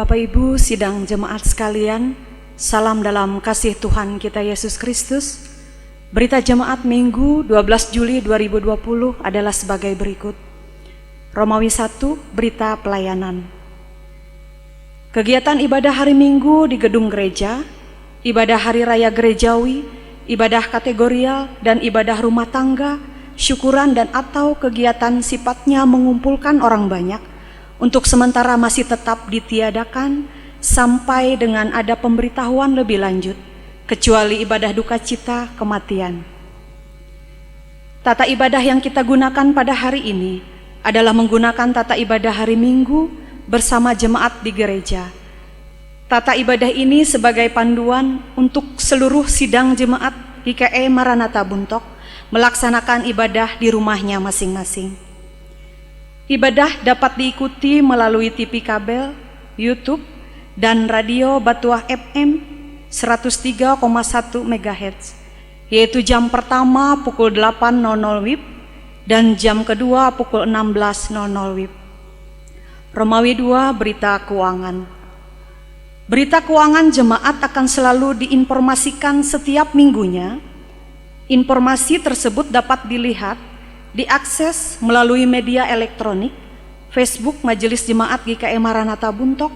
Bapak Ibu sidang jemaat sekalian, salam dalam kasih Tuhan kita Yesus Kristus. Berita jemaat Minggu 12 Juli 2020 adalah sebagai berikut. Romawi 1, berita pelayanan. Kegiatan ibadah hari Minggu di gedung gereja, ibadah hari raya gerejawi, ibadah kategorial dan ibadah rumah tangga, syukuran dan atau kegiatan sifatnya mengumpulkan orang banyak untuk sementara masih tetap ditiadakan sampai dengan ada pemberitahuan lebih lanjut, kecuali ibadah duka cita kematian. Tata ibadah yang kita gunakan pada hari ini adalah menggunakan tata ibadah hari Minggu bersama jemaat di gereja. Tata ibadah ini sebagai panduan untuk seluruh sidang jemaat GKE Maranatha Buntok melaksanakan ibadah di rumahnya masing-masing. Ibadah dapat diikuti melalui TV kabel, YouTube, dan radio Batuah FM 103,1 MHz, yaitu jam pertama pukul 8.00 WIB dan jam kedua pukul 16.00 WIB. Romawi 2, berita keuangan. Berita keuangan jemaat akan selalu diinformasikan setiap minggunya. Informasi tersebut dapat dilihat, diakses melalui media elektronik, Facebook Majelis Jemaat GKE Maranatha Buntok,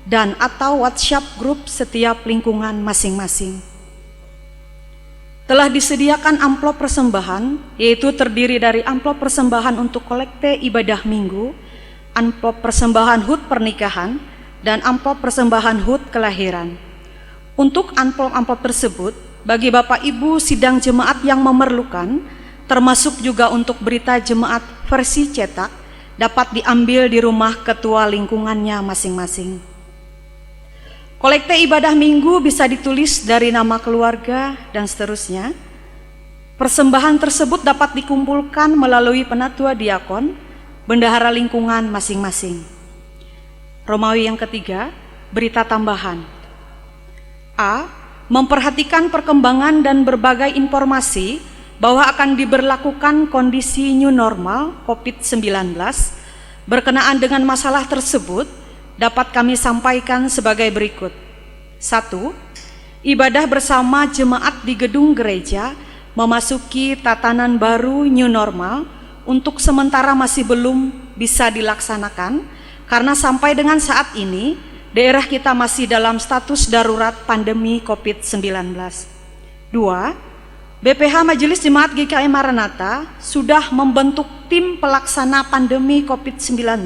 dan atau WhatsApp grup setiap lingkungan masing-masing. Telah disediakan amplop persembahan, yaitu terdiri dari amplop persembahan untuk kolekte ibadah minggu, amplop persembahan HUT pernikahan, dan amplop persembahan HUT kelahiran. Untuk amplop-amplop tersebut, bagi Bapak Ibu sidang jemaat yang memerlukan, termasuk juga untuk berita jemaat versi cetak, dapat diambil di rumah ketua lingkungannya masing-masing. Kolekte ibadah minggu bisa ditulis dari nama keluarga dan seterusnya. Persembahan tersebut dapat dikumpulkan melalui penatua diakon, bendahara lingkungan masing-masing. Romawi yang ketiga, berita tambahan. A. Memperhatikan perkembangan dan berbagai informasi bahwa akan diberlakukan kondisi new normal COVID-19. Berkenaan dengan masalah tersebut dapat kami sampaikan sebagai berikut. 1. Ibadah bersama jemaat di gedung gereja memasuki tatanan baru new normal untuk sementara masih belum bisa dilaksanakan karena sampai dengan saat ini daerah kita masih dalam status darurat pandemi COVID-19. 2. BPH Majelis Jemaat GKE Maranatha sudah membentuk tim pelaksana pandemi COVID-19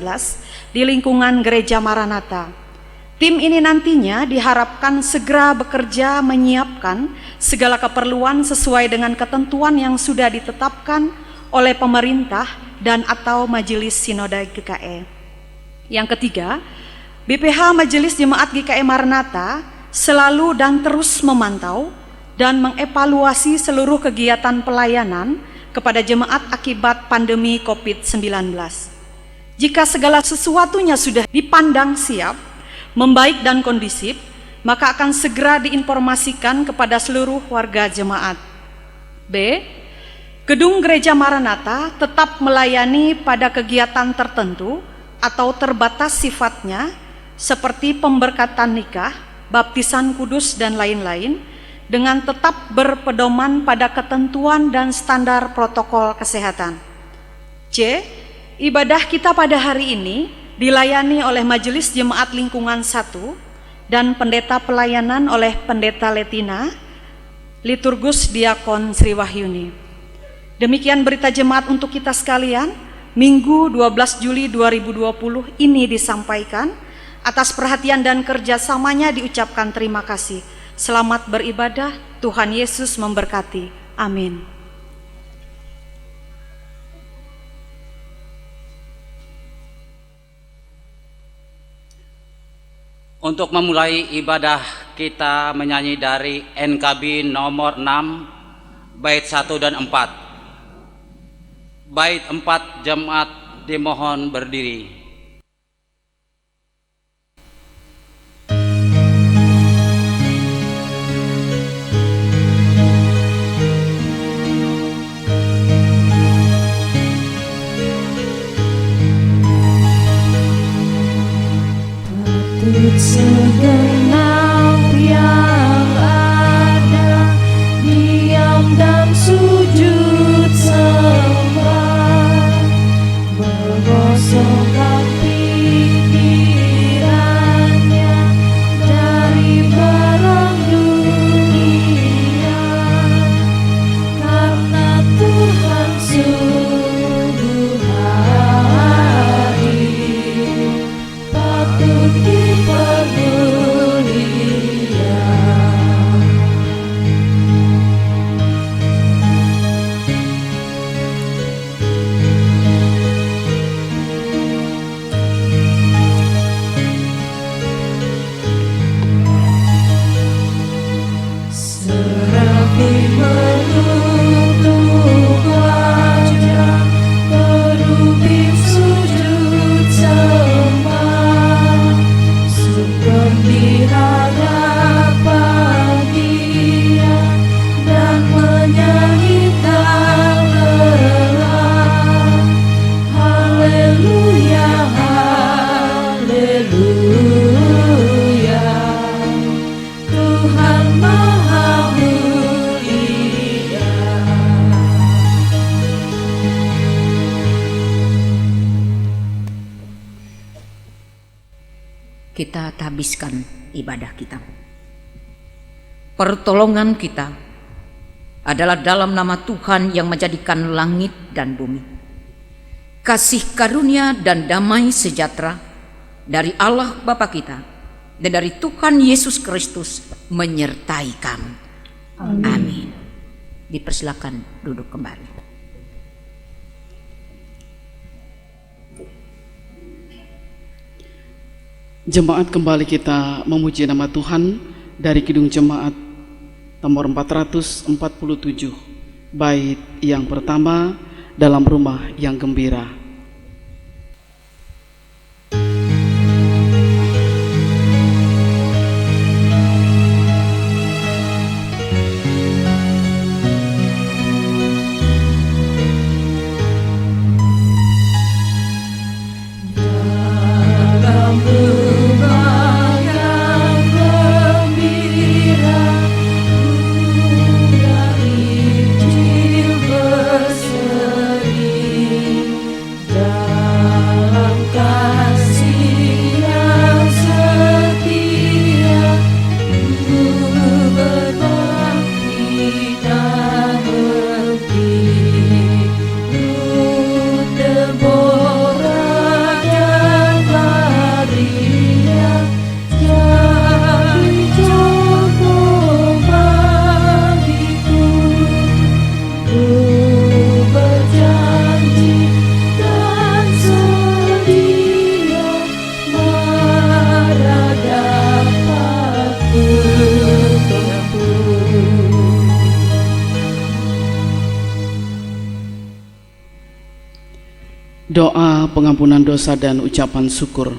di lingkungan Gereja Maranatha. Tim ini nantinya diharapkan segera bekerja menyiapkan segala keperluan sesuai dengan ketentuan yang sudah ditetapkan oleh pemerintah dan atau Majelis Sinode GKE. Yang ketiga, BPH Majelis Jemaat GKE Maranatha selalu dan terus memantau dan mengevaluasi seluruh kegiatan pelayanan kepada jemaat akibat pandemi COVID-19. Jika segala sesuatunya sudah dipandang siap, membaik dan kondusif, maka akan segera diinformasikan kepada seluruh warga jemaat. B. Gedung Gereja Maranatha tetap melayani pada kegiatan tertentu atau terbatas sifatnya seperti pemberkatan nikah, baptisan kudus dan lain-lain, dengan tetap berpedoman pada ketentuan dan standar protokol kesehatan. C. Ibadah kita pada hari ini dilayani oleh Majelis Jemaat Lingkungan 1 dan pendeta pelayanan oleh Pendeta Letina, Liturgus Diakon Sri Wahyuni. Demikian berita jemaat untuk kita sekalian, Minggu 12 Juli 2020 ini disampaikan. Atas perhatian dan kerjasamanya diucapkan terima kasih. Selamat beribadah, Tuhan Yesus memberkati. Amin. Untuk memulai ibadah kita menyanyi dari NKB nomor 6, bait 1 dan 4. Bait 4 jemaat dimohon berdiri. It's kita habiskan ibadah kita. Pertolongan kita adalah dalam nama Tuhan yang menjadikan langit dan bumi. Kasih karunia dan damai sejahtera dari Allah Bapa kita dan dari Tuhan Yesus Kristus menyertai kamu. Amin. Dipersilakan duduk kembali. Jemaat, kembali kita memuji nama Tuhan dari Kidung Jemaat nomor 447, bait yang pertama, dalam rumah yang gembira. Doa pengampunan dosa dan ucapan syukur.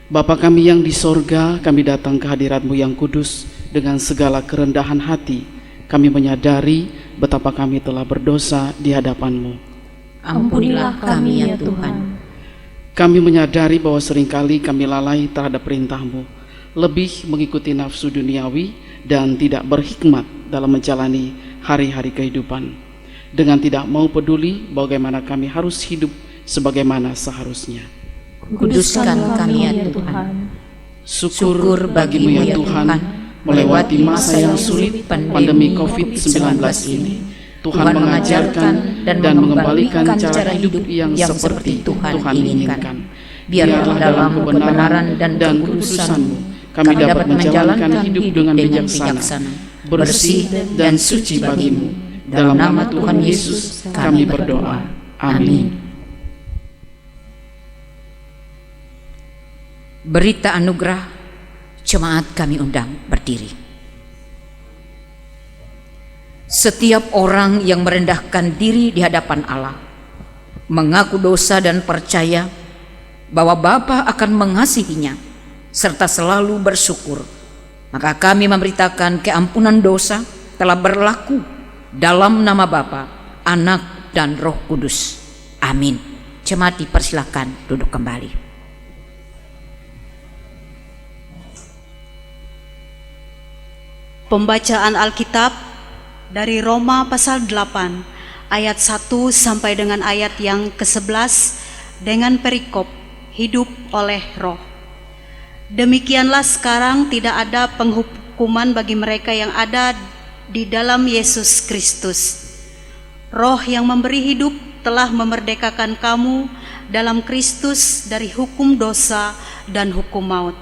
Bapa kami yang di sorga, kami datang ke hadirat-Mu yang kudus dengan segala kerendahan hati. Kami menyadari betapa kami telah berdosa di hadapan-Mu. Ampunilah kami ya Tuhan. Kami menyadari bahwa seringkali kami lalai terhadap perintah-Mu, lebih mengikuti nafsu duniawi dan tidak berhikmat dalam menjalani hari-hari kehidupan, dengan tidak mau peduli bagaimana kami harus hidup sebagaimana seharusnya. Kuduskan kami ya Tuhan. Syukur bagimu ya Tuhan, melewati masa yang sulit pandemi COVID-19 ini, Tuhan mengajarkan dan mengembalikan cara hidup yang seperti Tuhan inginkan. Biarlah dalam kebenaran dan kekudusan-Mu kami dapat menjalankan hidup dengan bijaksana, bersih dan suci bagimu. Dalam nama Tuhan Yesus kami berdoa. Amin. Berita anugerah, jemaat kami undang berdiri. Setiap orang yang merendahkan diri di hadapan Allah, mengaku dosa dan percaya bahwa Bapa akan mengasihinya, serta selalu bersyukur, maka kami memberitakan keampunan dosa telah berlaku dalam nama Bapa, Anak, dan Roh Kudus. Amin. Jemaat dipersilakan duduk kembali. Pembacaan Alkitab dari Roma pasal 8 ayat 1 sampai dengan ayat yang ke-11 dengan perikop hidup oleh roh. Demikianlah sekarang tidak ada penghukuman bagi mereka yang ada di dalam Yesus Kristus. Roh yang memberi hidup telah memerdekakan kamu dalam Kristus dari hukum dosa dan hukum maut.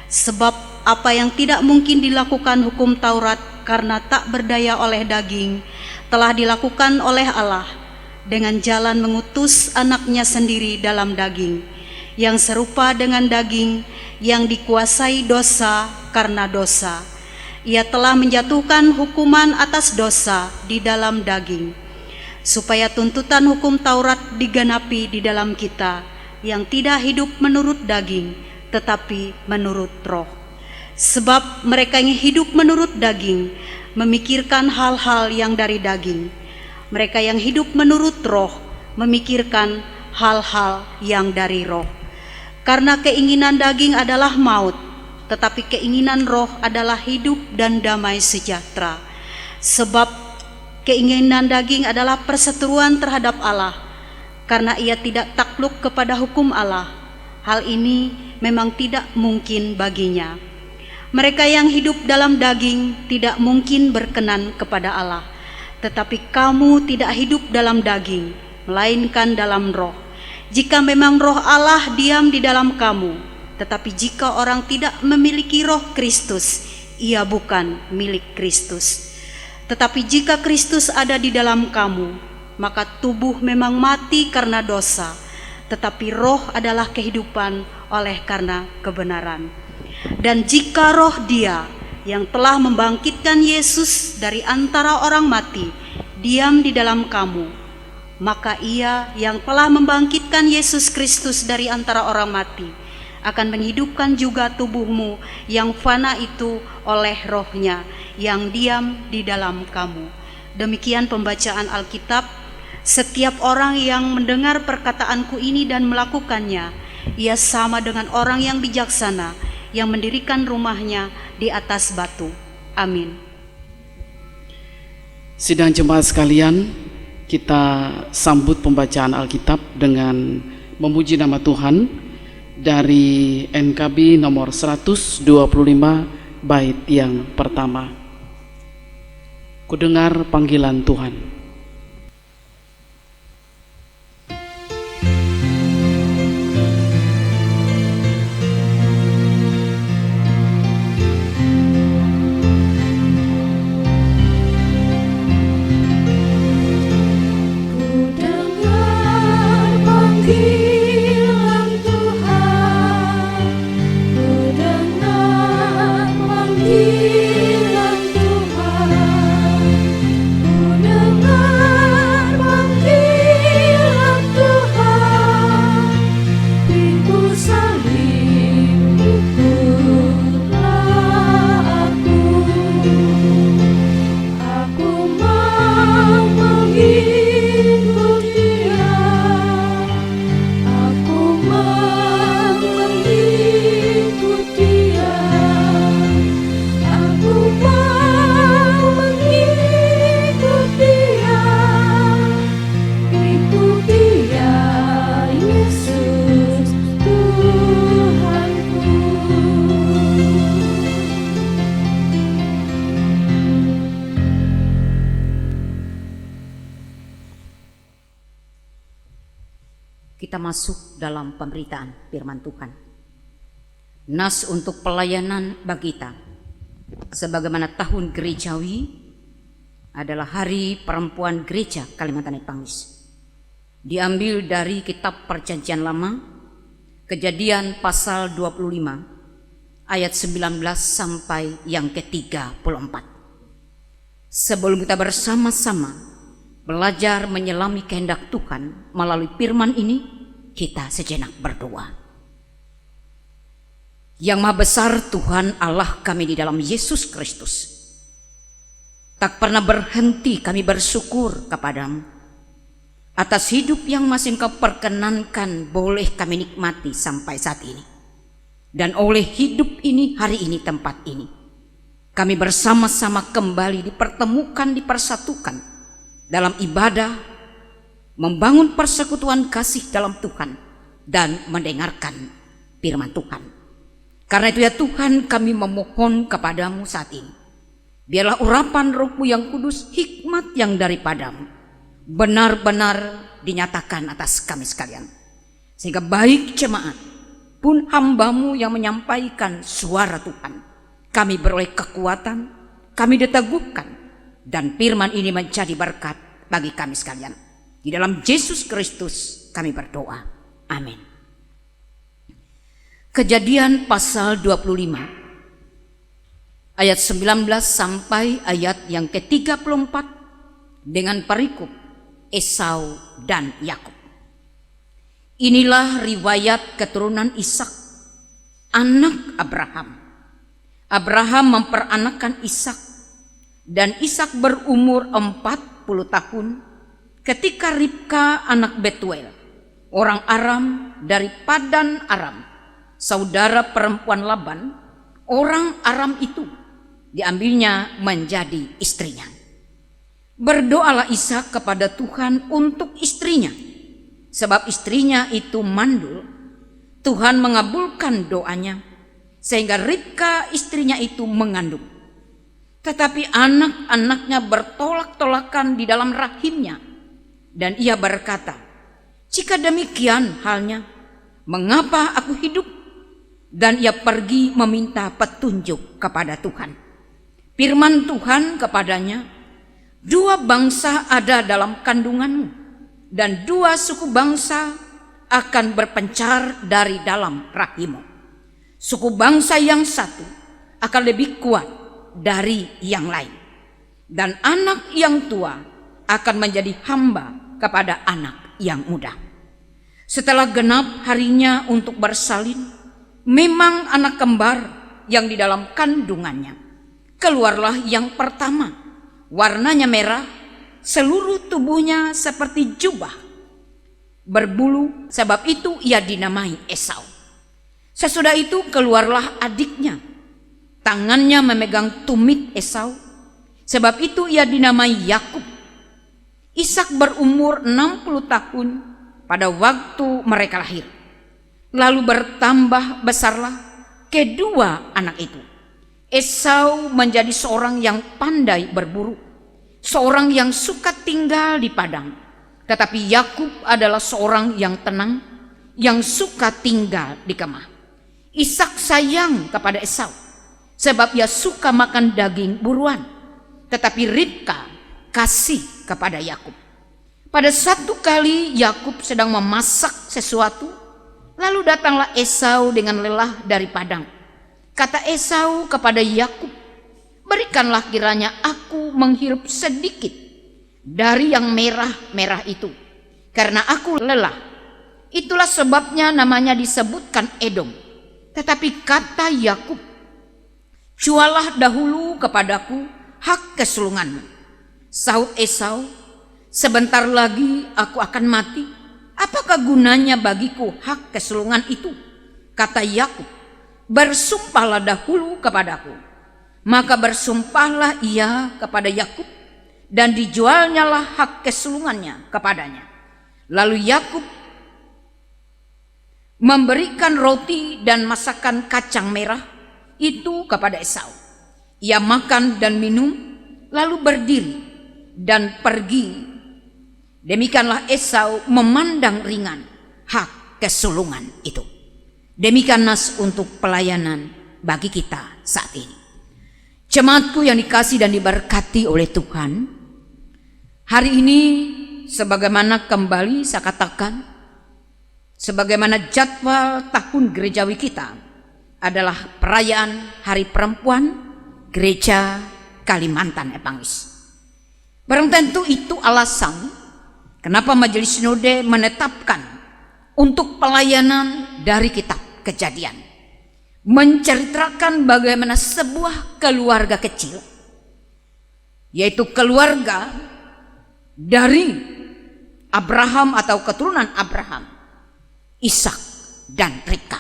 Sebab apa yang tidak mungkin dilakukan hukum Taurat karena tak berdaya oleh daging, telah dilakukan oleh Allah dengan jalan mengutus anaknya sendiri dalam daging, yang serupa dengan daging yang dikuasai dosa karena dosa. Ia telah menjatuhkan hukuman atas dosa di dalam daging, supaya tuntutan hukum Taurat digenapi di dalam kita, yang tidak hidup menurut daging, tetapi menurut roh. Sebab mereka yang hidup menurut daging memikirkan hal-hal yang dari daging. Mereka yang hidup menurut roh memikirkan hal-hal yang dari roh. Karena keinginan daging adalah maut, tetapi keinginan roh adalah hidup dan damai sejahtera. Sebab keinginan daging adalah perseteruan terhadap Allah, karena ia tidak takluk kepada hukum Allah. Hal ini memang tidak mungkin baginya. Mereka yang hidup dalam daging tidak mungkin berkenan kepada Allah. Tetapi kamu tidak hidup dalam daging, melainkan dalam roh. Jika memang roh Allah diam di dalam kamu, tetapi jika orang tidak memiliki roh Kristus, ia bukan milik Kristus. Tetapi jika Kristus ada di dalam kamu, maka tubuh memang mati karena dosa, tetapi roh adalah kehidupan oleh karena kebenaran. Dan jika roh Dia yang telah membangkitkan Yesus dari antara orang mati diam di dalam kamu, maka Ia yang telah membangkitkan Yesus Kristus dari antara orang mati akan menghidupkan juga tubuhmu yang fana itu oleh rohnya yang diam di dalam kamu. Demikian pembacaan Alkitab. Setiap orang yang mendengar perkataanku ini dan melakukannya, ia sama dengan orang yang bijaksana yang mendirikan rumahnya di atas batu. Amin. Sidang jemaat sekalian, kita sambut pembacaan Alkitab dengan memuji nama Tuhan dari NKB nomor 125 bait yang pertama. Kudengar panggilan Tuhan. Kita masuk dalam pemberitaan firman Tuhan. Nas untuk pelayanan bagi kita, sebagaimana tahun gerejawi adalah Hari Perempuan Gereja Kalimantan Pangis. Diambil dari kitab Perjanjian Lama, Kejadian pasal 25 ayat 19 sampai yang ke-34. Sebelum kita bersama-sama belajar menyelami kehendak Tuhan melalui firman ini, kita sejenak berdoa. Yang Maha Besar Tuhan Allah kami di dalam Yesus Kristus, tak pernah berhenti kami bersyukur kepadamu atas hidup yang masih Engkau perkenankan boleh kami nikmati sampai saat ini. Dan oleh hidup ini, hari ini, tempat ini, kami bersama-sama kembali dipertemukan, dipersatukan dalam ibadah, membangun persekutuan kasih dalam Tuhan, dan mendengarkan firman Tuhan. Karena itu ya Tuhan, kami memohon kepadamu saat ini, biarlah urapan Roh-Mu yang kudus, hikmat yang daripadamu, benar-benar dinyatakan atas kami sekalian. Sehingga baik jemaat pun hamba-Mu yang menyampaikan suara Tuhan, kami beroleh kekuatan, kami diteguhkan, dan firman ini menjadi berkat bagi kami sekalian. Di dalam Yesus Kristus kami berdoa. Amin. Kejadian pasal 25 ayat 19 sampai ayat yang ke-34 dengan perikop Esau dan Yakub. Inilah riwayat keturunan Ishak, anak Abraham. Abraham memperanakkan Ishak, dan Ishak berumur 40 tahun ketika Ribka anak Betuel, orang Aram dari Padan Aram, saudara perempuan Laban, orang Aram itu, diambilnya menjadi istrinya. Berdoalah Ishak kepada Tuhan untuk istrinya, sebab istrinya itu mandul, Tuhan mengabulkan doanya sehingga Ribka istrinya itu mengandung. Tetapi anak-anaknya bertolak-tolakan di dalam rahimnya, dan ia berkata, "Jika demikian halnya, mengapa aku hidup?" Dan ia pergi meminta petunjuk kepada Tuhan. Firman Tuhan kepadanya, "2 bangsa ada dalam kandunganmu, dan 2 suku bangsa akan berpencar dari dalam rahimmu. Suku bangsa yang satu akan lebih kuat dari yang lain, dan anak yang tua akan menjadi hamba kepada anak yang muda." Setelah genap harinya untuk bersalin, memang anak kembar yang di dalam kandungannya. Keluarlah yang pertama, warnanya merah, seluruh tubuhnya seperti jubah berbulu, sebab itu ia dinamai Esau. Sesudah itu keluarlah adiknya, tangannya memegang tumit Esau, sebab itu ia dinamai Yakub. Ishak berumur 60 tahun pada waktu mereka lahir. Lalu bertambah besarlah kedua anak itu. Esau menjadi seorang yang pandai berburu, seorang yang suka tinggal di padang. Tetapi Yakub adalah seorang yang tenang, yang suka tinggal di kemah. Ishak sayang kepada Esau, sebab ia suka makan daging buruan. Tetapi Ribka kasih kepada Yakub. Pada satu kali Yakub sedang memasak sesuatu, lalu datanglah Esau dengan lelah dari padang. Kata Esau kepada Yakub, "Berikanlah kiranya aku menghirup sedikit dari yang merah-merah itu, karena aku lelah." Itulah sebabnya namanya disebutkan Edom. Tetapi kata Yakub, "Jualah dahulu kepadaku hak kesulunganmu." Sahut Esau, "Sebentar lagi aku akan mati. Apakah gunanya bagiku hak kesulungan itu?" Kata Yakub, "Bersumpahlah dahulu kepadaku." Maka bersumpahlah ia kepada Yakub, dan dijualnyalah hak kesulungannya kepadanya. Lalu Yakub memberikan roti dan masakan kacang merah itu kepada Esau. Ia makan dan minum, lalu berdiri dan pergi. Demikianlah Esau memandang ringan hak kesulungan itu. Demikian nas untuk pelayanan bagi kita saat ini. Jemaatku yang dikasihi dan diberkati oleh Tuhan, hari ini sebagaimana kembali saya katakan, sebagaimana jadwal tahun gerejawi kita adalah perayaan Hari Perempuan Gereja Kalimantan Epangis. Barang tentu itu alasan kenapa Majelis Sinode menetapkan untuk pelayanan dari kitab Kejadian, menceritakan bagaimana sebuah keluarga kecil, yaitu keluarga dari Abraham atau keturunan Abraham, Ishak dan Ribka,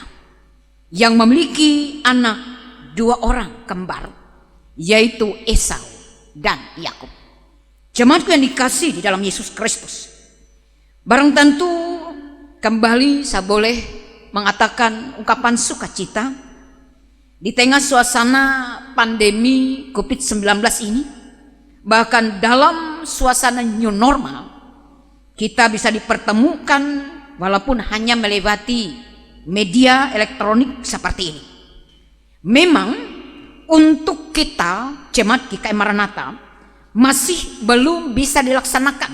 yang memiliki anak 2 orang kembar, yaitu Esau dan Yakub. Jemaatku yang dikasihi di dalam Yesus Kristus, barang tentu kembali saya boleh mengatakan ungkapan sukacita di tengah suasana pandemi COVID-19 ini. Bahkan dalam suasana new normal, kita bisa dipertemukan walaupun hanya melewati media elektronik seperti ini. Memang untuk kita jemaat GKI Maranatha masih belum bisa dilaksanakan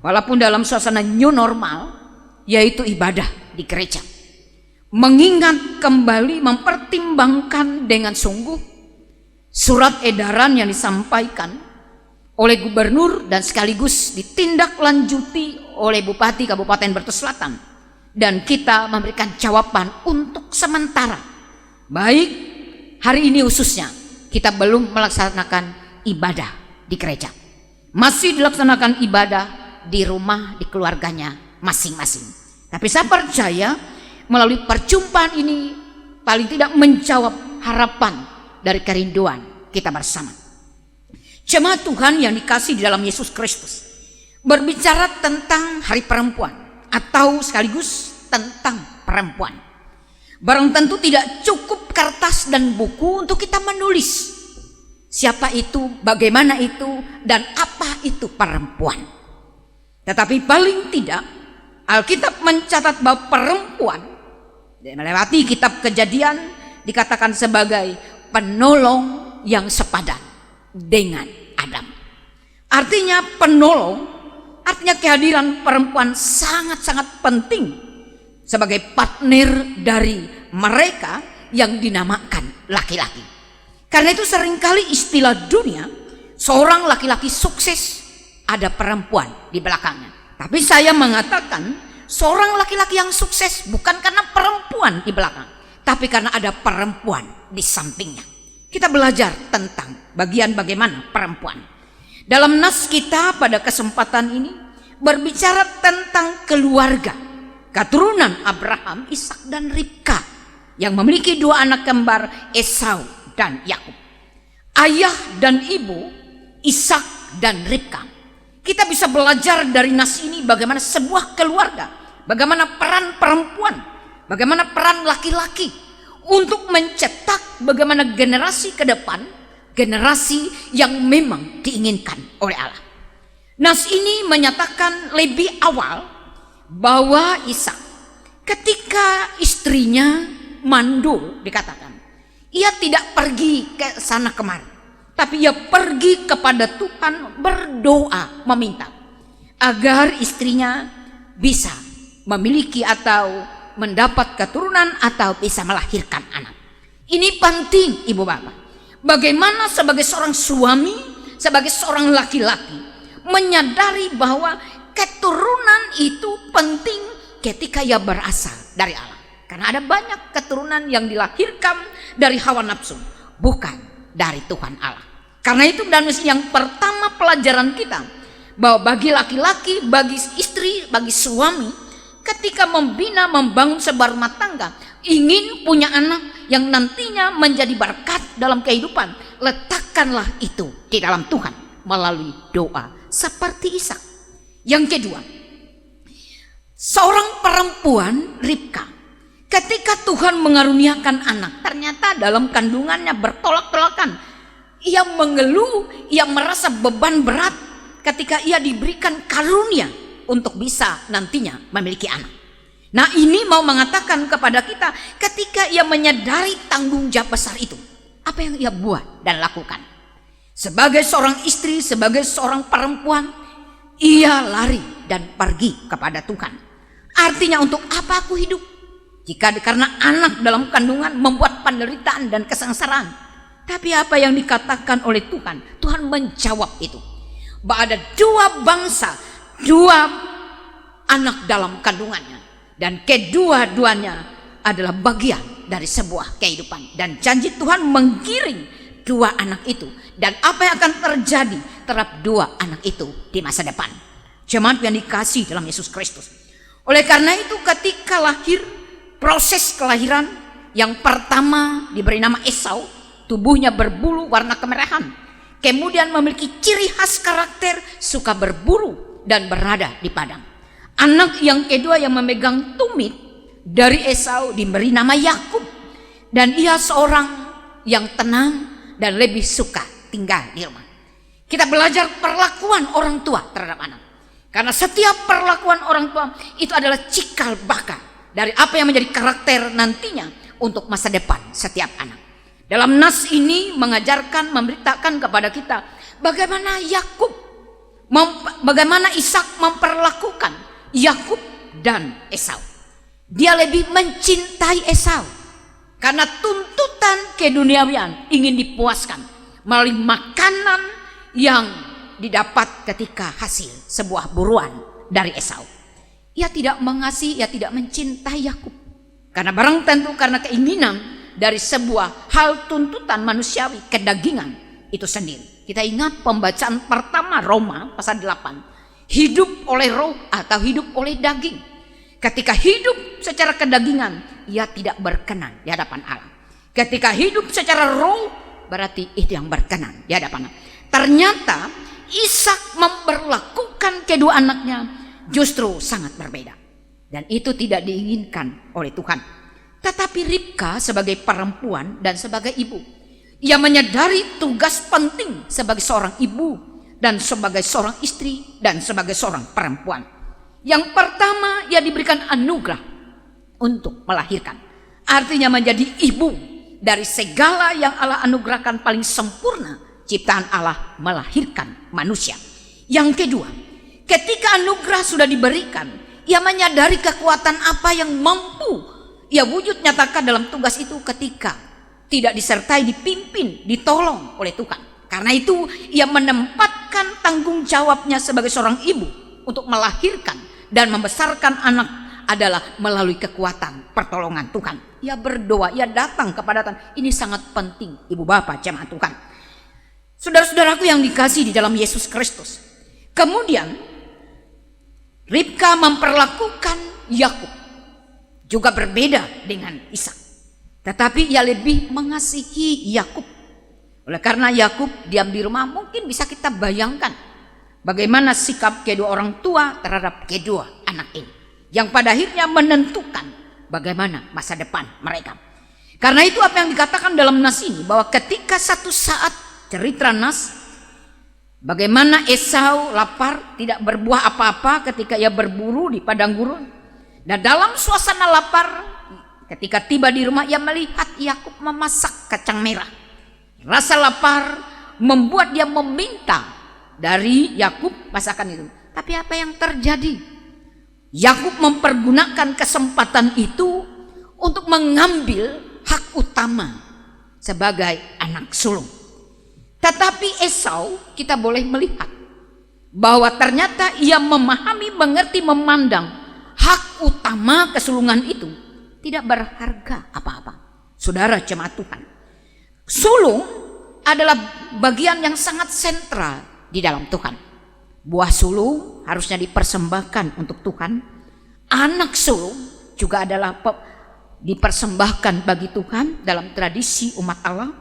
walaupun dalam suasana new normal, yaitu ibadah di gereja. Mengingat kembali, mempertimbangkan dengan sungguh surat edaran yang disampaikan oleh gubernur dan sekaligus ditindaklanjuti oleh Bupati Kabupaten Brebes Selatan, dan kita memberikan jawaban untuk sementara. Baik hari ini khususnya kita belum melaksanakan ibadah di gereja, masih dilaksanakan ibadah di rumah, di keluarganya masing-masing. Tapi saya percaya melalui perjumpaan ini paling tidak menjawab harapan dari kerinduan kita bersama. Jemaat Tuhan yang dikasihi di dalam Yesus Kristus, berbicara tentang Hari Perempuan atau sekaligus tentang perempuan. Barang tentu tidak cukup kertas dan buku untuk kita menulis siapa itu, bagaimana itu, dan apa itu perempuan. Tetapi paling tidak Alkitab mencatat bahwa perempuan melewati kitab Kejadian dikatakan sebagai penolong yang sepadan dengan Adam. Artinya penolong, artinya kehadiran perempuan sangat-sangat penting sebagai partner dari mereka yang dinamakan laki-laki. Karena itu seringkali istilah dunia, seorang laki-laki sukses ada perempuan di belakangnya. Tapi saya mengatakan seorang laki-laki yang sukses bukan karena perempuan di belakang, tapi karena ada perempuan di sampingnya. Kita belajar tentang bagian bagaimana perempuan. Dalam nas kita pada kesempatan ini berbicara tentang keluarga, keturunan Abraham, Ishak dan Ribka yang memiliki dua anak kembar, Esau dan Yakub. Ayah dan ibu Ishak dan Ribka. Kita bisa belajar dari nas ini bagaimana sebuah keluarga, bagaimana peran perempuan, bagaimana peran laki-laki untuk mencetak bagaimana generasi ke depan, generasi yang memang diinginkan oleh Allah. Nas ini menyatakan lebih awal bahwa Ishak ketika istrinya mandul, dikatakan ia tidak pergi ke sana kemari, tapi ia pergi kepada Tuhan berdoa meminta agar istrinya bisa memiliki atau mendapat keturunan atau bisa melahirkan anak. Ini penting ibu bapak. Bagaimana sebagai seorang suami, sebagai seorang laki-laki menyadari bahwa keturunan itu penting ketika ia berasal dari Allah. Karena ada banyak keturunan yang dilahirkan dari hawa nafsu, bukan dari Tuhan Allah. Karena itu dan yang pertama pelajaran kita bahwa bagi laki-laki, bagi istri, bagi suami, ketika membina, membangun sebuah rumah tangga, ingin punya anak yang nantinya menjadi berkat dalam kehidupan, letakkanlah itu di dalam Tuhan melalui doa seperti Ishak. Yang kedua, seorang perempuan Ribka, ketika Tuhan mengaruniakan anak, ternyata dalam kandungannya bertolak-tolakan. Ia mengeluh, ia merasa beban berat ketika ia diberikan karunia untuk bisa nantinya memiliki anak. Nah, ini mau mengatakan kepada kita ketika ia menyadari tanggung jawab besar itu, apa yang ia buat dan lakukan. Sebagai seorang istri, sebagai seorang perempuan, ia lari dan pergi kepada Tuhan. Artinya untuk apa aku hidup? Jika karena anak dalam kandungan membuat penderitaan dan kesengsaraan. Tapi apa yang dikatakan oleh Tuhan? Tuhan menjawab itu. Bahwa ada dua bangsa, dua anak dalam kandungannya, dan kedua-duanya adalah bagian dari sebuah kehidupan. Dan janji Tuhan menggiring dua anak itu, dan apa yang akan terjadi terhadap dua anak itu di masa depan. Jemaat yang dikasihi dalam Yesus Kristus. Oleh karena itu ketika lahir, proses kelahiran yang pertama diberi nama Esau, tubuhnya berbulu warna kemerahan, kemudian memiliki ciri khas karakter suka berburu dan berada di padang. Anak yang kedua yang memegang tumit dari Esau diberi nama Yakub, dan ia seorang yang tenang dan lebih suka tinggal di rumah. Kita belajar perlakuan orang tua terhadap anak, karena setiap perlakuan orang tua itu adalah cikal bakal dari apa yang menjadi karakter nantinya untuk masa depan setiap anak. Dalam nas ini mengajarkan, memberitakan kepada kita bagaimana Yakub, bagaimana Ishak memperlakukan Yakub dan Esau. Dia lebih mencintai Esau karena tuntutan keduniawian ingin dipuaskan melalui makanan yang didapat ketika hasil sebuah buruan dari Esau. Ia tidak mengasihi, ia tidak mencintai Yakub karena barang tentu karena keinginan dari sebuah hal tuntutan manusiawi, kedagingan itu sendiri. Kita ingat pembacaan pertama Roma pasal 8, hidup oleh roh atau hidup oleh daging. Ketika hidup secara kedagingan, ia tidak berkenan di hadapan Allah. Ketika hidup secara roh, berarti itu yang berkenan di hadapan Allah. Ternyata Ishak memperlakukan kedua anaknya justru sangat berbeda, dan itu tidak diinginkan oleh Tuhan. Tetapi Ribka sebagai perempuan dan sebagai ibu, ia menyadari tugas penting sebagai seorang ibu dan sebagai seorang istri dan sebagai seorang perempuan. Yang pertama, ia diberikan anugerah untuk melahirkan. Artinya menjadi ibu dari segala yang Allah anugerahkan paling sempurna, ciptaan Allah melahirkan manusia. Yang kedua, ketika anugerah sudah diberikan, ia menyadari kekuatan apa yang mampu ia wujud nyatakan dalam tugas itu ketika tidak disertai, dipimpin, ditolong oleh Tuhan. Karena itu ia menempatkan tanggung jawabnya sebagai seorang ibu untuk melahirkan dan membesarkan anak adalah melalui kekuatan pertolongan Tuhan. Ia berdoa, ia datang kepada Tuhan. Ini sangat penting, ibu bapak jemaat Tuhan. Saudara-saudaraku yang dikasihi di dalam Yesus Kristus. Kemudian Ribka memperlakukan Yakub juga berbeda dengan Ishak. Tetapi ia lebih mengasihi Yakub. Oleh karena Yakub diam di rumah, mungkin bisa kita bayangkan bagaimana sikap kedua orang tua terhadap kedua anak ini, yang pada akhirnya menentukan bagaimana masa depan mereka. Karena itu apa yang dikatakan dalam nas ini, bahwa ketika satu saat cerita nas, bagaimana Esau lapar, tidak berbuah apa-apa ketika ia berburu di padang gurun. Dan dalam suasana lapar, ketika tiba di rumah, ia melihat Yakub memasak kacang merah. Rasa lapar membuat dia meminta dari Yakub masakan itu. Tapi apa yang terjadi? Yakub mempergunakan kesempatan itu untuk mengambil hak utama sebagai anak sulung. Tetapi Esau, kita boleh melihat bahwa ternyata ia memahami, mengerti, memandang hak utama kesulungan itu tidak berharga apa-apa. Saudara jemaat Tuhan, sulung adalah bagian yang sangat sentral di dalam Tuhan. Buah sulung harusnya dipersembahkan untuk Tuhan. Anak sulung juga adalah dipersembahkan bagi Tuhan dalam tradisi umat Allah.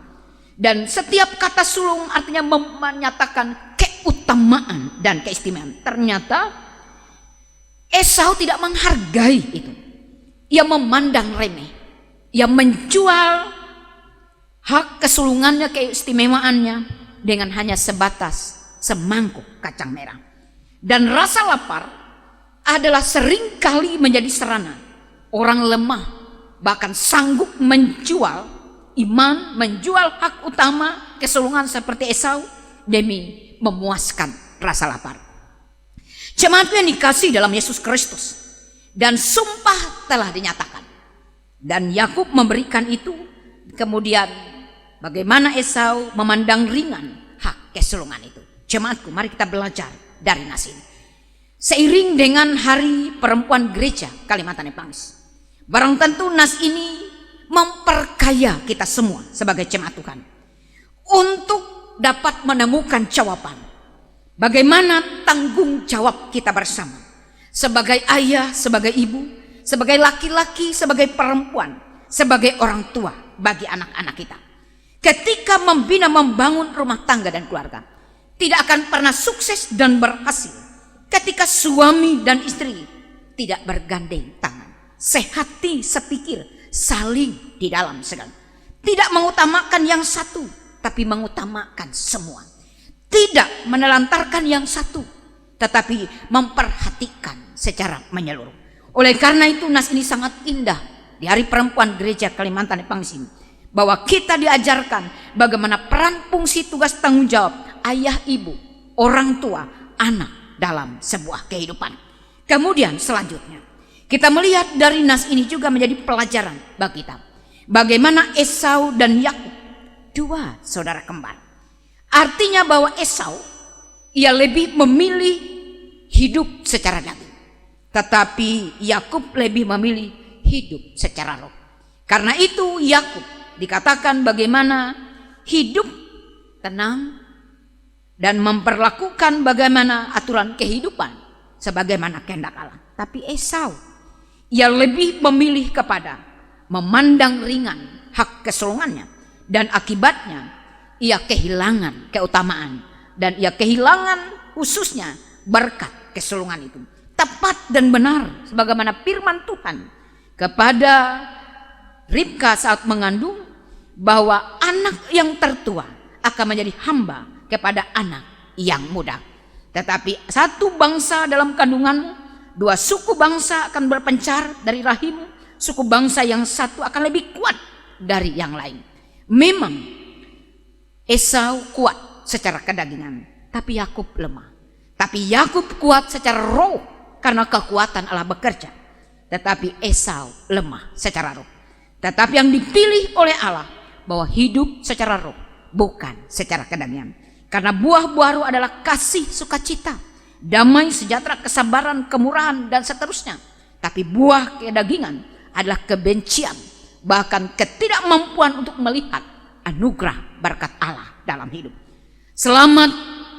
Dan setiap kata sulung artinya menyatakan keutamaan dan keistimewaan. Ternyata Esau tidak menghargai itu. Ia memandang remeh. Ia menjual hak kesulungannya, keistimewaannya dengan hanya sebatas semangkuk kacang merah. Dan rasa lapar adalah seringkali menjadi serana orang lemah bahkan sanggup menjual iman, menjual hak utama kesulungan seperti Esau demi memuaskan rasa lapar. Jemaatku yang dikasihi dalam Yesus Kristus, dan sumpah telah dinyatakan, dan Yakub memberikan itu. Kemudian bagaimana Esau memandang ringan hak kesulungan itu. Jemaatku, mari kita belajar dari nas ini. Seiring dengan Hari Perempuan Gereja Kalimantan Epangis, barang tentu nas ini memperkaya kita semua sebagai jemaat Tuhan untuk dapat menemukan jawaban bagaimana tanggung jawab kita bersama sebagai ayah, sebagai ibu, sebagai laki-laki, sebagai perempuan, sebagai orang tua bagi anak-anak kita. Ketika membina, membangun rumah tangga dan keluarga, tidak akan pernah sukses dan berhasil ketika suami dan istri tidak bergandeng tangan, sehati, sepikir, saling di dalam segala. Tidak mengutamakan yang satu, tapi mengutamakan semua. Tidak menelantarkan yang satu, tetapi memperhatikan secara menyeluruh. Oleh karena itu nas ini sangat indah di Hari Perempuan Gereja Kalimantan Epangis ini, bahwa kita diajarkan bagaimana peran, fungsi, tugas, tanggung jawab ayah, ibu, orang tua, anak dalam sebuah kehidupan. Kemudian selanjutnya kita melihat dari nas ini juga menjadi pelajaran bagi kita bagaimana Esau dan Yakub, dua saudara kembar. Artinya bahwa Esau ia lebih memilih hidup secara daging, tetapi Yakub lebih memilih hidup secara roh. Karena itu Yakub dikatakan bagaimana hidup tenang dan memperlakukan bagaimana aturan kehidupan sebagaimana kehendak Allah. Tapi Esau ia lebih memilih kepada memandang ringan hak kesulungannya, dan akibatnya ia kehilangan keutamaan dan ia kehilangan khususnya berkat kesulungan itu. Tepat dan benar sebagaimana firman Tuhan kepada Ribka saat mengandung bahwa anak yang tertua akan menjadi hamba kepada anak yang muda. Tetapi satu bangsa dalam kandunganmu, dua suku bangsa akan berpencar dari rahimmu, suku bangsa yang satu akan lebih kuat dari yang lain. Memang Esau kuat secara kedagingan, tapi Yakub lemah. Tapi Yakub kuat secara roh karena kekuatan Allah bekerja. Tetapi Esau lemah secara roh. Tetapi yang dipilih oleh Allah bahwa hidup secara roh, bukan secara kedagingan. Karena buah-buah roh adalah kasih, sukacita, damai, sejahtera, kesabaran, kemurahan, dan seterusnya. Tapi buah kedagingan adalah kebencian, bahkan ketidakmampuan untuk melihat anugerah berkat Allah dalam hidup. Selamat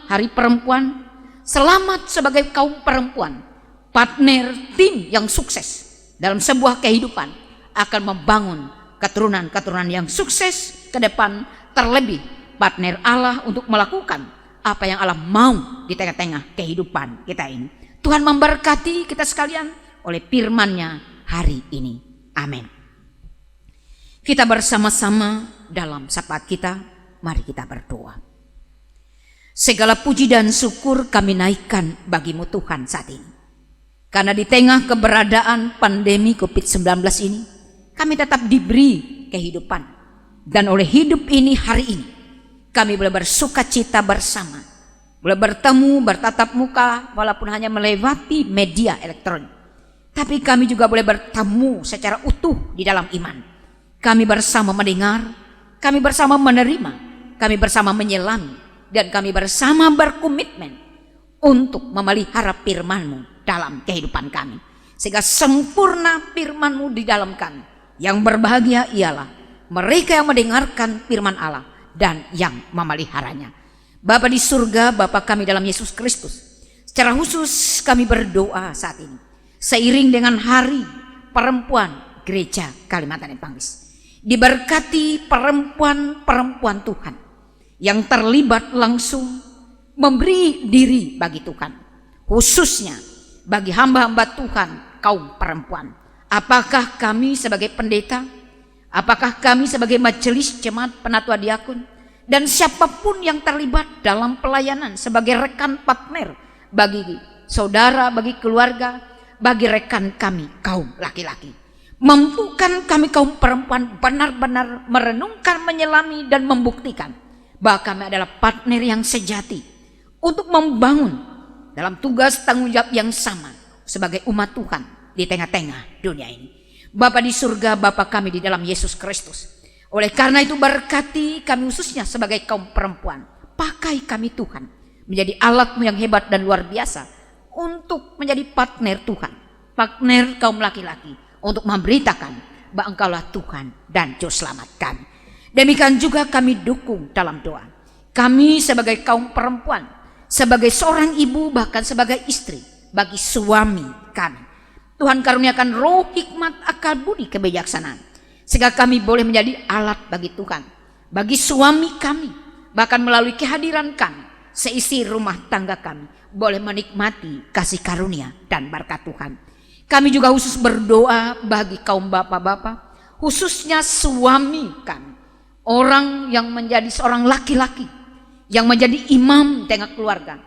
Hari Perempuan, selamat sebagai kaum perempuan, partner tim yang sukses dalam sebuah kehidupan akan membangun keturunan-keturunan yang sukses ke depan, terlebih partner Allah untuk melakukan apa yang Allah mau di tengah-tengah kehidupan kita ini. Tuhan memberkati kita sekalian oleh firman-Nya hari ini. Amin. Kita bersama-sama dalam syafaat kita, mari kita berdoa. Segala puji dan syukur kami naikkan bagimu Tuhan saat ini. Karena di tengah keberadaan pandemi COVID-19 ini, kami tetap diberi kehidupan. Dan oleh hidup ini hari ini, kami boleh bersukacita bersama. Boleh bertemu, bertatap muka, walaupun hanya melewati media elektronik. Tapi kami juga boleh bertemu secara utuh di dalam iman. Kami bersama mendengar, kami bersama menerima, kami bersama menyelami, dan kami bersama berkomitmen untuk memelihara firman-Mu dalam kehidupan kami. Sehingga sempurna firman-Mu di dalam kami. Yang berbahagia ialah mereka yang mendengarkan firman Allah dan yang memeliharanya. Bapa di surga, Bapa kami dalam Yesus Kristus, secara khusus kami berdoa saat ini seiring dengan Hari Perempuan Gereja Kalimantan Epangis. Diberkati perempuan-perempuan Tuhan yang terlibat langsung memberi diri bagi Tuhan, khususnya bagi hamba-hamba Tuhan kaum perempuan. Apakah kami sebagai pendeta, apakah kami sebagai majelis jemaat penatua diakon, dan siapapun yang terlibat dalam pelayanan sebagai rekan partner bagi saudara, bagi keluarga, bagi rekan kami kaum laki-laki. Mampukan kami kaum perempuan benar-benar merenungkan, menyelami, dan membuktikan bahwa kami adalah partner yang sejati untuk membangun dalam tugas tanggung jawab yang sama sebagai umat Tuhan di tengah-tengah dunia ini. Bapa di surga, Bapa kami di dalam Yesus Kristus, oleh karena itu berkati kami khususnya sebagai kaum perempuan. Pakai kami Tuhan menjadi alat-Mu yang hebat dan luar biasa untuk menjadi partner Tuhan, partner kaum laki-laki untuk memberitakan bahwa Engkaulah Tuhan dan Juru Selamat kami. Demikian juga kami dukung dalam doa. Kami sebagai kaum perempuan, sebagai seorang ibu, bahkan sebagai istri bagi suami kami, Tuhan karuniakan roh hikmat, akal budi, kebijaksanaan, sehingga kami boleh menjadi alat bagi Tuhan, bagi suami kami, bahkan melalui kehadiran kami, seisi rumah tangga kami boleh menikmati kasih karunia dan berkat Tuhan. Kami juga khusus berdoa bagi kaum bapak-bapak, khususnya suami kami, orang yang menjadi seorang laki-laki, yang menjadi imam tengah keluarga.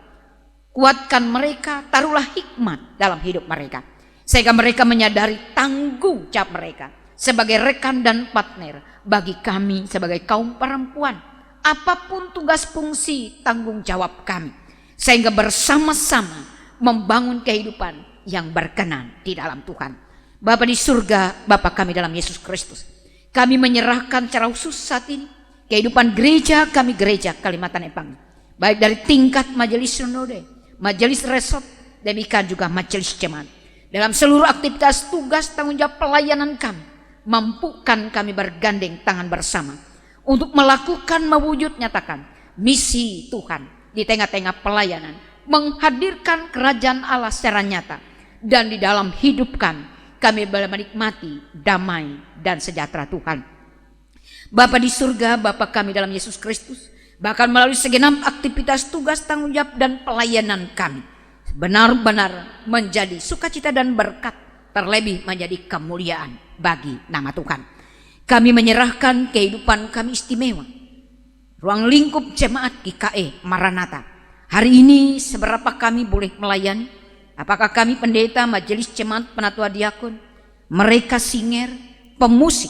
Kuatkan mereka, taruhlah hikmat dalam hidup mereka, sehingga mereka menyadari tanggung jawab mereka sebagai rekan dan partner bagi kami sebagai kaum perempuan. Apapun tugas fungsi tanggung jawab kami, sehingga bersama-sama membangun kehidupan yang berkenan di dalam Tuhan. Bapa di surga, Bapa kami dalam Yesus Kristus, kami menyerahkan secara khusus saat ini kehidupan gereja kami, Gereja Kalimantan Epangis, baik dari tingkat majelis sinode, majelis resort, demikian juga majelis jemaat. Dalam seluruh aktivitas tugas tanggung jawab pelayanan kami, mampukan kami bergandeng tangan bersama untuk melakukan, mewujud nyatakan misi Tuhan di tengah-tengah pelayanan, menghadirkan kerajaan Allah secara nyata, dan di dalam hidup kami boleh menikmati damai dan sejahtera Tuhan. Bapa di surga, Bapa kami dalam Yesus Kristus, bahkan melalui segenap aktivitas tugas tanggung jawab dan pelayanan kami, benar-benar menjadi sukacita dan berkat, terlebih menjadi kemuliaan bagi nama Tuhan. Kami menyerahkan kehidupan kami istimewa, ruang lingkup jemaat GKE Maranatha. Hari ini seberapa kami boleh melayani? Apakah kami pendeta, majelis jemaat, penatua diakon, mereka singer, pemusik,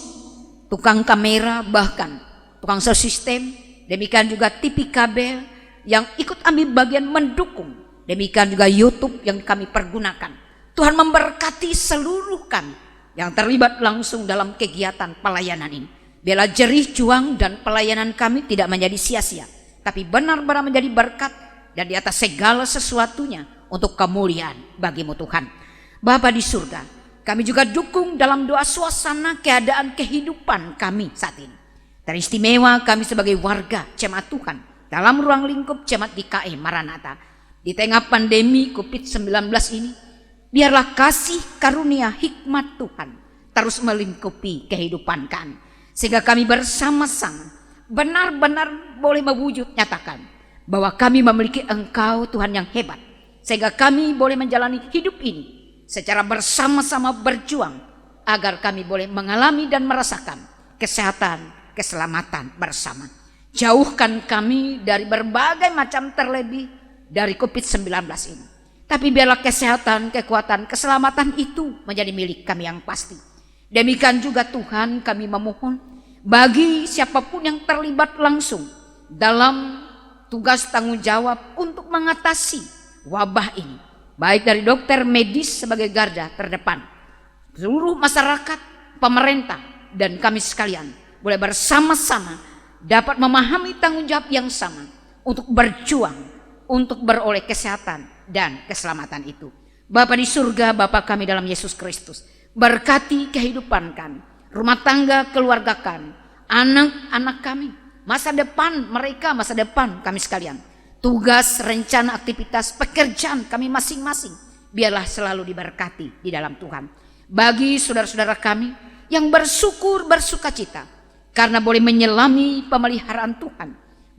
tukang kamera, bahkan tukang sound system, demikian juga TV kabel yang ikut ambil bagian mendukung, demikian juga YouTube yang kami pergunakan. Tuhan memberkati seluruh kami yang terlibat langsung dalam kegiatan pelayanan ini. Biarlah jerih juang dan pelayanan kami tidak menjadi sia-sia, tapi benar-benar menjadi berkat dan di atas segala sesuatunya untuk kemuliaan bagimu Tuhan. Bapa di surga, kami juga dukung dalam doa suasana keadaan kehidupan kami saat ini. Teristimewa kami sebagai warga jemaat Tuhan dalam ruang lingkup jemaat GKE Maranatha. Di tengah pandemi COVID-19 ini, biarlah kasih karunia hikmat Tuhan terus melingkupi kehidupan kami, sehingga kami bersama-sama benar-benar boleh mewujud nyatakan bahwa kami memiliki Engkau Tuhan yang hebat, sehingga kami boleh menjalani hidup ini secara bersama-sama berjuang agar kami boleh mengalami dan merasakan kesehatan, keselamatan bersama. Jauhkan kami dari berbagai macam, terlebih dari COVID-19 ini. Tapi biarlah kesehatan, kekuatan, keselamatan itu menjadi milik kami yang pasti. Demikian juga Tuhan, kami memohon bagi siapapun yang terlibat langsung dalam tugas tanggung jawab untuk mengatasi wabah ini, baik dari dokter medis sebagai garda terdepan, seluruh masyarakat, pemerintah, dan kami sekalian boleh bersama-sama dapat memahami tanggung jawab yang sama untuk berjuang, untuk beroleh kesehatan dan keselamatan itu. Bapa di surga, Bapa kami dalam Yesus Kristus, berkati kehidupan kami, rumah tangga keluarga kami, anak-anak kami, masa depan mereka, masa depan kami sekalian, tugas, rencana, aktivitas, pekerjaan kami masing-masing, biarlah selalu diberkati di dalam Tuhan. Bagi saudara-saudara kami yang bersyukur, bersukacita karena boleh menyelami pemeliharaan Tuhan,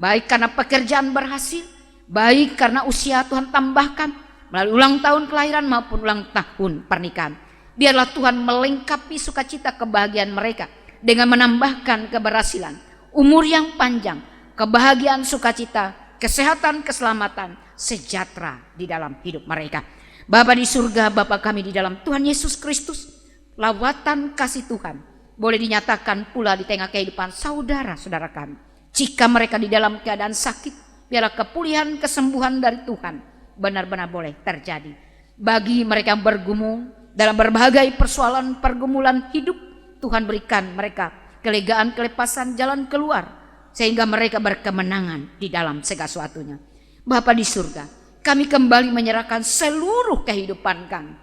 baik karena pekerjaan berhasil, baik karena usia Tuhan tambahkan melalui ulang tahun kelahiran maupun ulang tahun pernikahan. Biarlah Tuhan melengkapi sukacita kebahagiaan mereka dengan menambahkan keberhasilan, umur yang panjang, kebahagiaan, sukacita, kesehatan, keselamatan, sejahtera di dalam hidup mereka. Bapa di surga, Bapa kami di dalam Tuhan Yesus Kristus, lawatan kasih Tuhan boleh dinyatakan pula di tengah kehidupan saudara-saudara kami. Jika mereka di dalam keadaan sakit, biarlah kepulihan, kesembuhan dari Tuhan benar-benar boleh terjadi. Bagi mereka yang bergumul dalam berbagai persoalan pergumulan hidup, Tuhan berikan mereka kelegaan, kelepasan, jalan keluar, sehingga mereka berkemenangan di dalam segala sesuatunya. Bapa di surga, kami kembali menyerahkan seluruh kehidupan kami,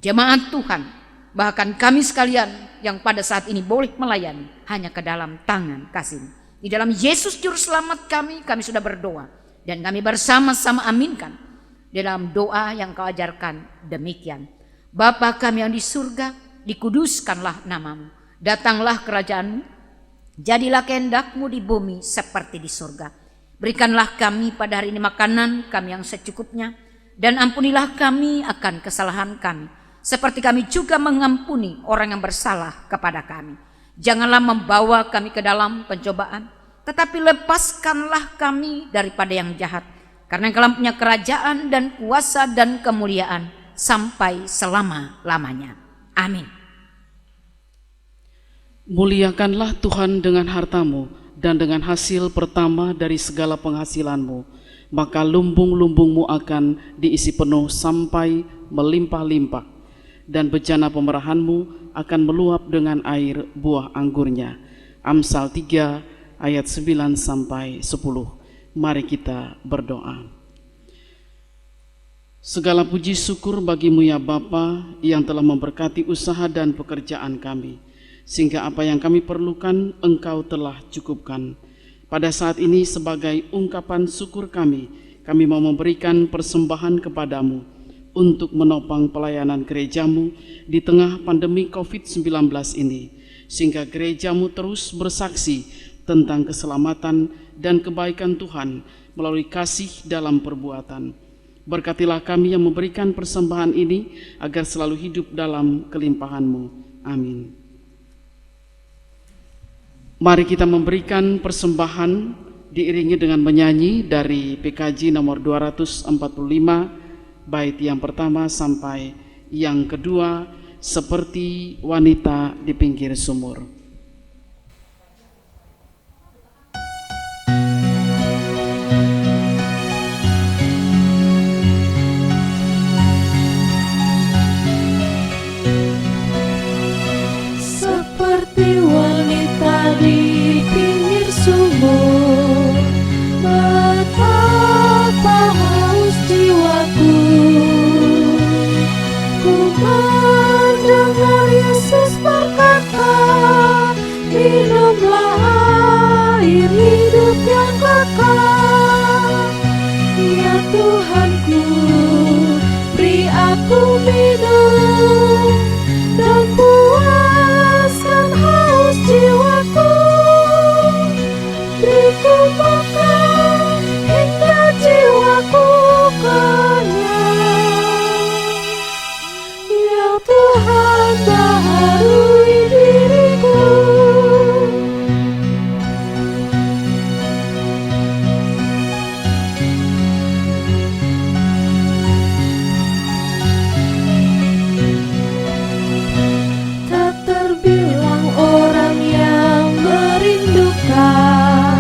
jemaat Tuhan, bahkan kami sekalian yang pada saat ini boleh melayani hanya ke dalam tangan kasih. Di dalam Yesus Juru Selamat kami sudah berdoa dan kami bersama-sama aminkan dalam doa yang Kau ajarkan demikian. Bapa kami yang di surga, dikuduskanlah namamu, datanglah kerajaan-Mu, jadilah kehendak-Mu di bumi seperti di surga. Berikanlah kami pada hari ini makanan kami yang secukupnya, dan ampunilah kami akan kesalahan kami, seperti kami juga mengampuni orang yang bersalah kepada kami. Janganlah membawa kami ke dalam pencobaan, tetapi lepaskanlah kami daripada yang jahat. Karena Engkau punya kerajaan dan kuasa dan kemuliaan sampai selama-lamanya. Amin. Muliakanlah Tuhan dengan hartamu dan dengan hasil pertama dari segala penghasilanmu, maka lumbung-lumbungmu akan diisi penuh sampai melimpah-limpah, dan bejana pemerahanmu akan meluap dengan air buah anggurnya. Amsal 3 ayat 9 sampai 10. Mari kita berdoa. Segala puji syukur bagimu ya Bapa yang telah memberkati usaha dan pekerjaan kami, sehingga apa yang kami perlukan Engkau telah cukupkan. Pada saat ini sebagai ungkapan syukur kami mau memberikan persembahan kepadamu untuk menopang pelayanan gerejamu di tengah pandemi COVID-19 ini, sehingga gerejamu terus bersaksi tentang keselamatan dan kebaikan Tuhan melalui kasih dalam perbuatan. Berkatilah kami yang memberikan persembahan ini agar selalu hidup dalam kelimpahan-Mu. Amin. Mari kita memberikan persembahan diiringi dengan menyanyi dari PKJ nomor 245 bait yang pertama sampai yang kedua, seperti wanita di pinggir sumur. Seperti wanita di pinggir sumur, betapa haus jiwaku. Ku mendengar Yesus berkata, minumlah air hidup yang kekal. Ya Tuhanku, beri aku minum dan puaskan haus jiwaku. Beriku makan hingga jiwaku kenyang. Ya Tuhan, baharui diriku. Tak terbilang orang yang merindukan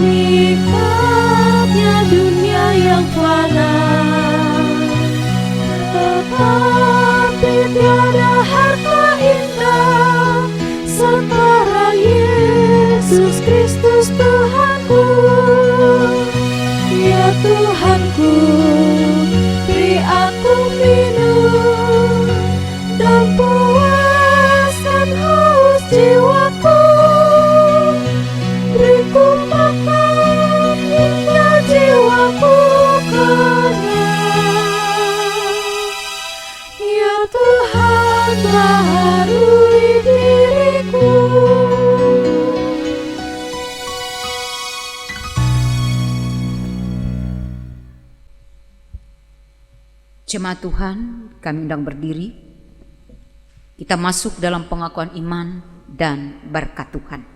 nikmatnya dunia yang fana, tetapi tiada harta indah setara Yesus Kristus Tuhanku. Ya Tuhanku, beri aku minum dan puaskan haus jiwaku. Beriku makan hingga jiwaku kenyang. Ya Tuhan, baharui diriku. Jemaat Tuhan, kami undang berdiri. Kita masuk dalam pengakuan iman dan berkat Tuhan.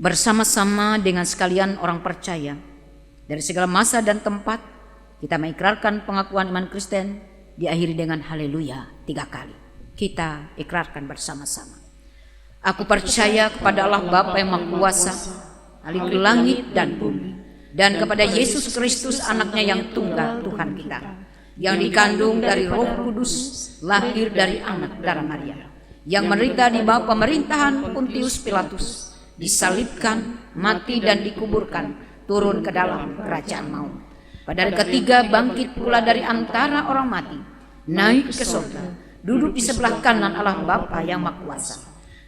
Bersama-sama dengan sekalian orang percaya dari segala masa dan tempat, kita mengikrarkan pengakuan iman Kristen diakhiri dengan haleluya 3 kali. Kita ikrarkan bersama-sama. Aku percaya kepada Allah Bapa yang Maha Kuasa, Khalik langit dan bumi, dan kepada Yesus Kristus anaknya yang tunggal Tuhan kita, yang dikandung dari Roh Kudus, lahir dari anak darah Maria, yang menderita di bawah pemerintahan Pontius Pilatus, disalibkan, mati dan dikuburkan, turun ke dalam kerajaan maut. Pada hari ketiga bangkit pula dari antara orang mati, naik ke surga, duduk di sebelah kanan Allah Bapa yang Maha Kuasa,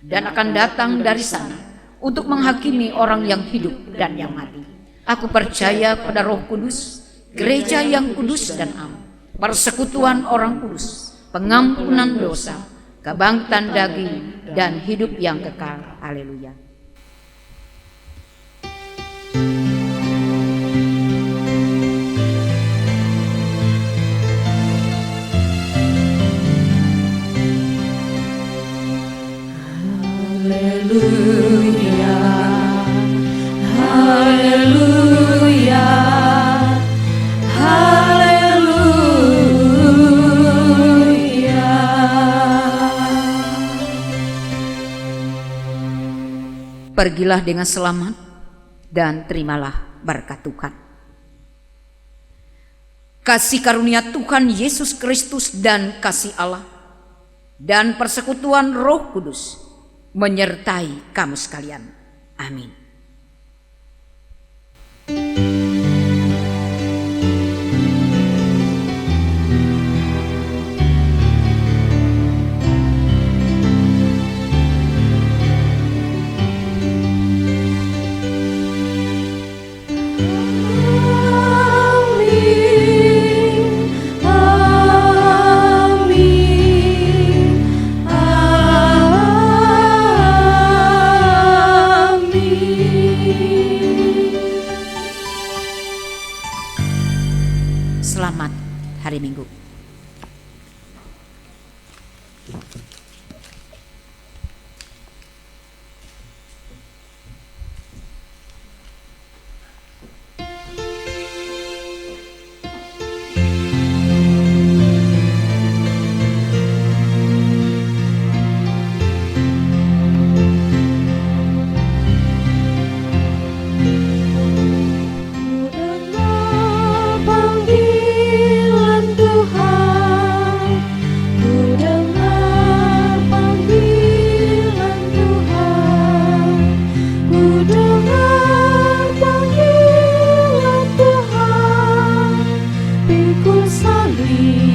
dan akan datang dari sana untuk menghakimi orang yang hidup dan yang mati. Aku percaya pada Roh Kudus, gereja yang kudus dan am, persekutuan orang kudus, pengampunan dosa, kebangkitan daging, dan hidup yang kekal. Haleluya. Haleluya, haleluya, haleluya. Pergilah dengan selamat dan terimalah berkat Tuhan. Kasih karunia Tuhan Yesus Kristus dan kasih Allah dan persekutuan Roh Kudus menyertai kamu sekalian. Amin. Selamat hari Minggu. kasih.